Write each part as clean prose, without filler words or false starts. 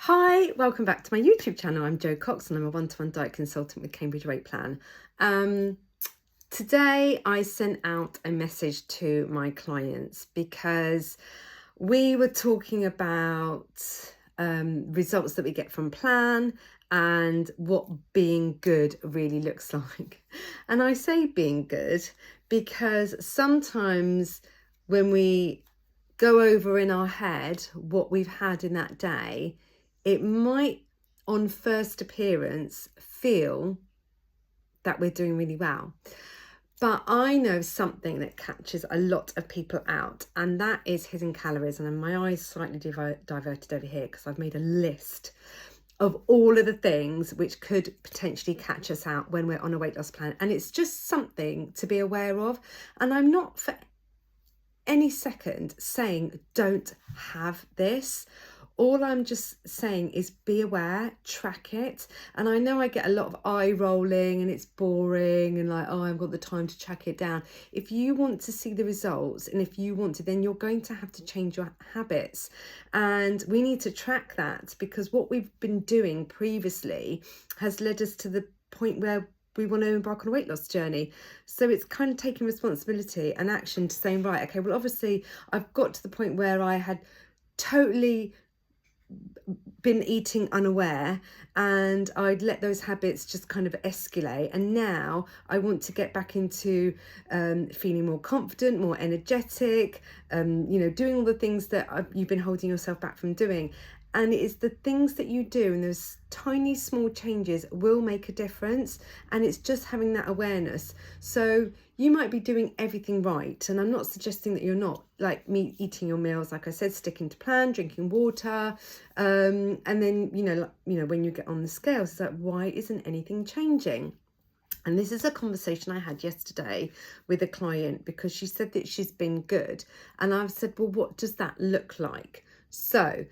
Hi, welcome back to my YouTube channel. I'm Jo Cox and I'm a one-to-one diet consultant with Cambridge Weight Plan. Today I sent out a message to my clients because we were talking about results that we get from plan and what being good really looks like. And I say being good because sometimes when we go over in our head what we've had in that day, it might, on first appearance, feel that we're doing really well. But I know something that catches a lot of people out, and that is hidden calories. And my eyes slightly diverted over here because I've made a list of all of the things which could potentially catch us out when we're on a weight loss plan. And it's just something to be aware of. And I'm not for any second saying don't have this. All I'm just saying is be aware, track it. And I know I get a lot of eye rolling and it's boring and like, oh, I haven't got the time to track it down. If you want to see the results and if you want to, then you're going to have to change your habits. And we need to track that because what we've been doing previously has led us to the point where we want to embark on a weight loss journey. So it's kind of taking responsibility and action to saying, right, okay, well, obviously I've got to the point where I had totally been eating unaware and I'd let those habits just kind of escalate, and now I want to get back into feeling more confident, more energetic, doing all the things that you've been holding yourself back from doing. And it is the things that you do and those tiny small changes will make a difference, and it's just having that awareness. So you might be doing everything right, and I'm not suggesting that you're not, like me, eating your meals, like I said, sticking to plan, drinking water, and then when you get on the scales, it's like, why isn't anything changing? And this is a conversation I had yesterday with a client because she said that she's been good, and I've said, well, what does that look like? So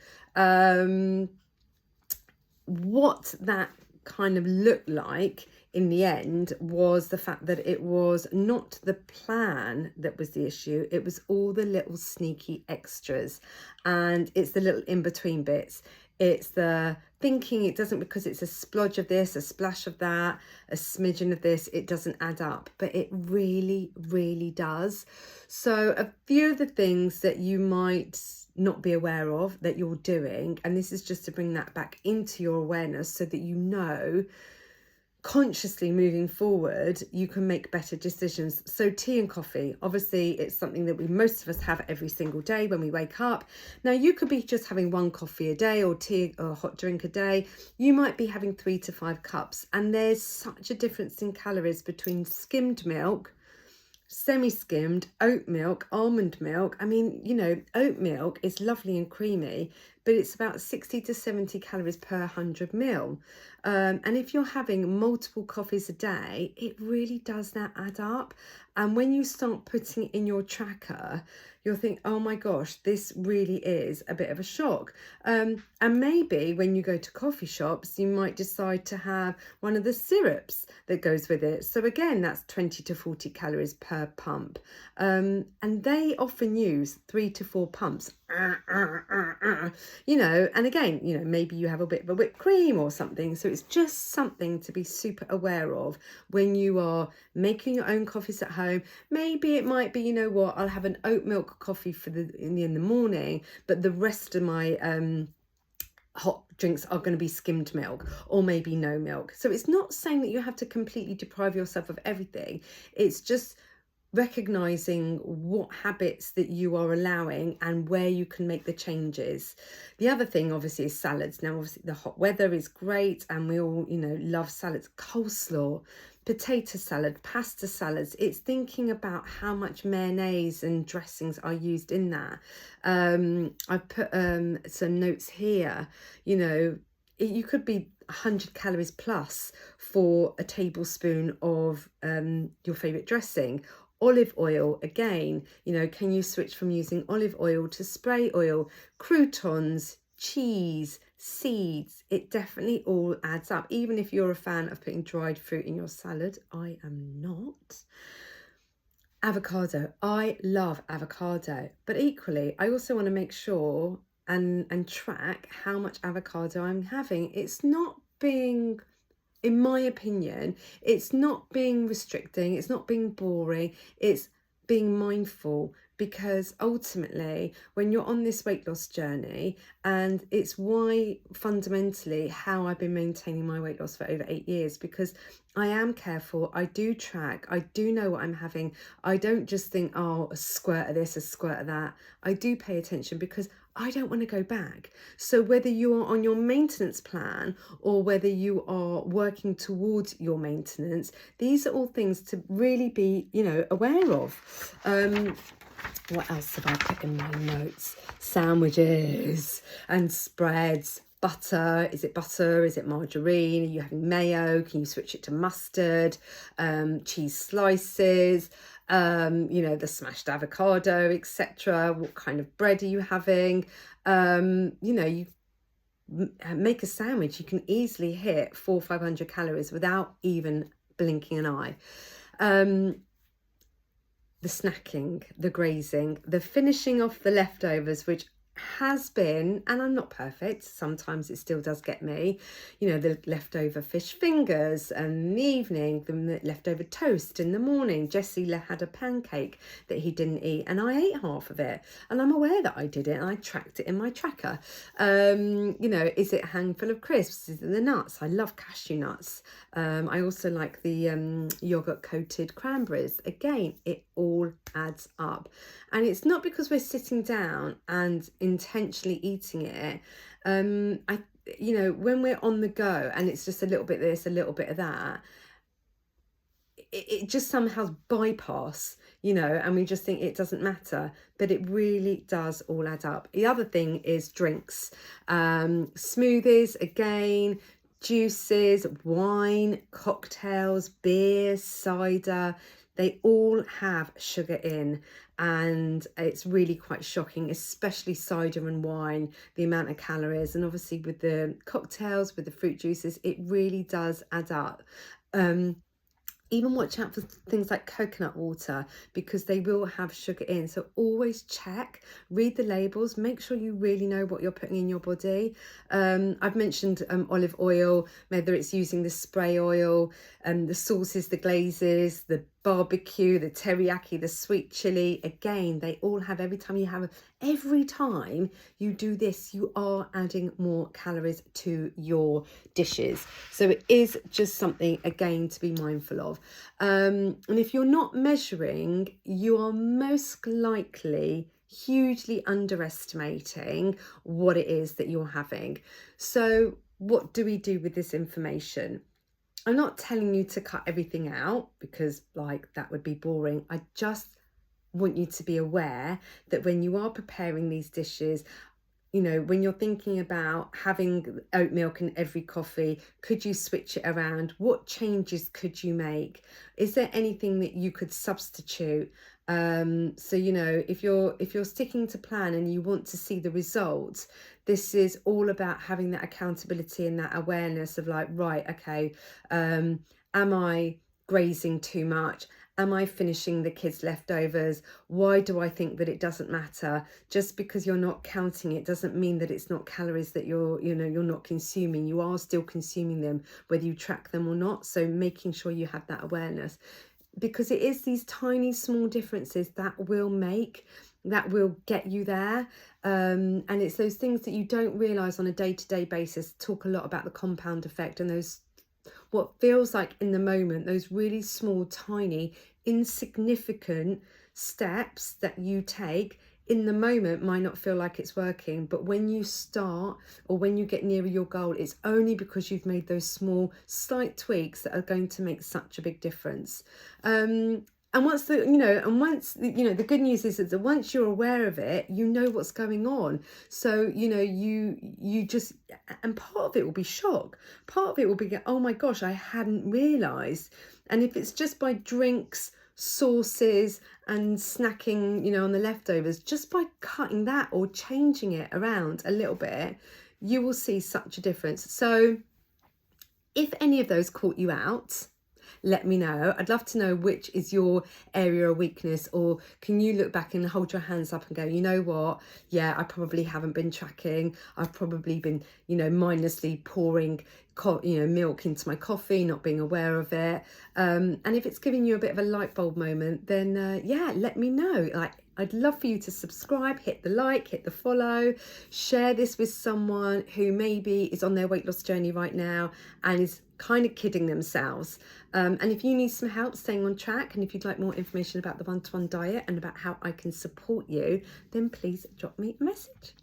what that kind of looked like in the end was the fact that it was not the plan that was the issue, it was all the little sneaky extras, and it's the little in-between bits. It's the thinking it doesn't, because it's a splodge of this, a splash of that, a smidgen of this, it doesn't add up, but it really, really does. So a few of the things that you might not be aware of that you're doing, and this is just to bring that back into your awareness so that you know consciously moving forward you can make better decisions. So tea and coffee, obviously it's something that most of us have every single day when we wake up. Now you could be just having one coffee a day or tea or a hot drink a day. You might be having 3 to 5 cups, and there's such a difference in calories between skimmed milk, semi-skimmed, oat milk, almond milk. I mean, oat milk is lovely and creamy, but it's about 60 to 70 calories per 100 ml. And if you're having multiple coffees a day, it really does not add up. And when you start putting it in your tracker, you'll think, oh my gosh, this really is a bit of a shock. And maybe when you go to coffee shops, you might decide to have one of the syrups that goes with it. So again, that's 20 to 40 calories per pump. And they often use 3 to 4 pumps. And again, maybe you have a bit of a whipped cream or something. So it's just something to be super aware of when you are making your own coffees at home. Maybe it might be, I'll have an oat milk coffee in the morning, but the rest of my hot drinks are going to be skimmed milk, or maybe no milk. So it's not saying that you have to completely deprive yourself of everything. It's just recognizing what habits that you are allowing and where you can make the changes. The other thing obviously is salads. Now obviously the hot weather is great and we all love salads. Coleslaw, potato salad, pasta salads. It's thinking about how much mayonnaise and dressings are used in that. I've put some notes here. You could be 100 calories plus for a tablespoon of your favorite dressing. Olive oil, again, can you switch from using olive oil to spray oil? Croutons, cheese, seeds, it definitely all adds up. Even if you're a fan of putting dried fruit in your salad, I am not. Avocado, I love avocado, but equally I also want to make sure and track how much avocado I'm having. It's not being, in my opinion, it's not being restricting, it's not being boring, it's being mindful, because ultimately when you're on this weight loss journey, and it's why fundamentally how I've been maintaining my weight loss for over 8 years, because I am careful, I do track, I do know what I'm having. I don't just think, oh, a squirt of this, a squirt of that. I do pay attention because I don't want to go back. So whether you are on your maintenance plan or whether you are working towards your maintenance, these are all things to really be, aware of. What else have I put in my notes? Sandwiches and spreads. Butter, is it butter? Is it margarine? Are you having mayo? Can you switch it to mustard? Cheese slices, the smashed avocado, etc. What kind of bread are you having? You make a sandwich, you can easily hit 400-500 calories without even blinking an eye. The snacking, the grazing, the finishing off the leftovers, which has been, and I'm not perfect, sometimes it still does get me, the leftover fish fingers in the evening, the leftover toast in the morning. Jesse had a pancake that he didn't eat and I ate half of it, and I'm aware that I did it and I tracked it in my tracker. Is it a handful of crisps? Is it the nuts? I love cashew nuts. I also like the yogurt coated cranberries. Again, it all adds up, and it's not because we're sitting down and intentionally eating it. When we're on the go and it's just a little bit of this, a little bit of that, it just somehow bypass, and we just think it doesn't matter, but it really does all add up. The other thing is drinks, smoothies, again, juices, wine, cocktails, beer, cider. They all have sugar in, and it's really quite shocking, especially cider and wine, the amount of calories. And obviously with the cocktails, with the fruit juices, it really does add up. Even watch out for things like coconut water, because they will have sugar in. So always check, read the labels, make sure you really know what you're putting in your body. I've mentioned olive oil, whether it's using the spray oil, the sauces, the glazes, the barbecue, the teriyaki, the sweet chili. Again, they all have, every time you do this, you are adding more calories to your dishes. So it is just something, again, to be mindful of. And if you're not measuring, you are most likely hugely underestimating what it is that you're having. So what do we do with this information? I'm not telling you to cut everything out, because that would be boring. I just want you to be aware that when you are preparing these dishes, when you're thinking about having oat milk in every coffee, could you switch it around? What changes could you make? Is there anything that you could substitute? If you're sticking to plan and you want to see the results, this is all about having that accountability and that awareness of right, okay, am I grazing too much? Am I finishing the kids' leftovers? Why do I think that it doesn't matter? Just because you're not counting it doesn't mean that it's not calories that you're not consuming. You are still consuming them, whether you track them or not. So making sure you have that awareness, because it is these tiny, small differences that will get you there. And it's those things that you don't realise on a day-to-day basis. Talk a lot about the compound effect, and those, what feels like in the moment, those really small, tiny, insignificant steps that you take in the moment might not feel like it's working, but when you start, or when you get nearer your goal, it's only because you've made those small, slight tweaks that are going to make such a big difference. And once the good news is that once you're aware of it, you know what's going on. So, you just, and part of it will be shock. Part of it will be, oh my gosh, I hadn't realised. And if it's just by drinks, sauces and snacking, on the leftovers, just by cutting that or changing it around a little bit, you will see such a difference. So if any of those caught you out, let me know. I'd love to know which is your area of weakness, or can you look back and hold your hands up and go, you know what, yeah, I probably haven't been tracking. I've probably been, mindlessly pouring milk into my coffee, not being aware of it. And if it's giving you a bit of a light bulb moment, then yeah, let me know. Like, I'd love for you to subscribe, hit the like, hit the follow, share this with someone who maybe is on their weight loss journey right now and is kind of kidding themselves. And if you need some help staying on track, and if you'd like more information about the one-to-one diet and about how I can support you, then please drop me a message.